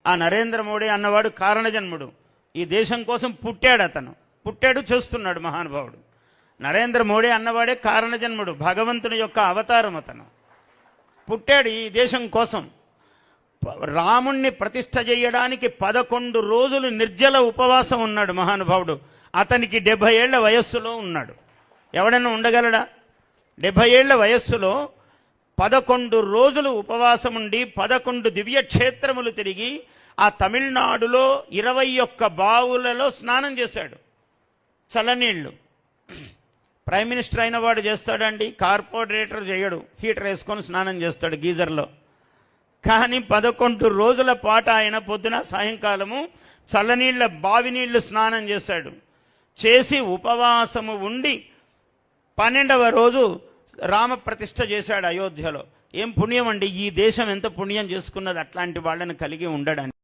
ఆ నరేంద్ర మోడీ అన్నవాడు కారణజన్ముడు. ఈ దేశం కోసం పుట్టాడు, అతను పుట్టాడు, చేస్తున్నాడు మహానుభావుడు. నరేంద్ర మోడీ అన్నవాడే కారణజన్ముడు, భగవంతుని యొక్క అవతారం. అతను పుట్టాడు ఈ దేశం కోసం. రాముణ్ణి ప్రతిష్ఠ చేయడానికి 11 రోజులు నిర్జల ఉపవాసం ఉన్నాడు మహానుభావుడు. అతనికి 70 ఏళ్ల వయస్సులో ఉన్నాడు. ఎవడైనా ఉండగలడా? 70 ఏళ్ల వయస్సులో 11 రోజులు ఉపవాసం ఉండి 11 దివ్యక్షేత్రములు తిరిగి ఆ తమిళనాడులో 21 బావులలో స్నానం చేశాడు. చల్లనీళ్ళు. ప్రైమ్ మినిస్టర్ అయిన వాడు చేస్తాడండి, కార్పొరేటర్ చేయడు. హీటర్ వేసుకొని స్నానం చేస్తాడు గీజర్లో. కానీ 11 రోజుల పాటు ఆయన పొద్దున సాయంకాలము చల్లనీళ్ళ బావి నీళ్లు స్నానం చేశాడు. చేసి ఉపవాసము ఉండి 12వ రోజు రామ ప్రతిష్ఠ చేశాడు అయోధ్యలో. ఏం పుణ్యం అండి! ఈ దేశం ఎంత పుణ్యం చేసుకున్నది అట్లాంటి వాళ్ళని కలిగి ఉండడానికి.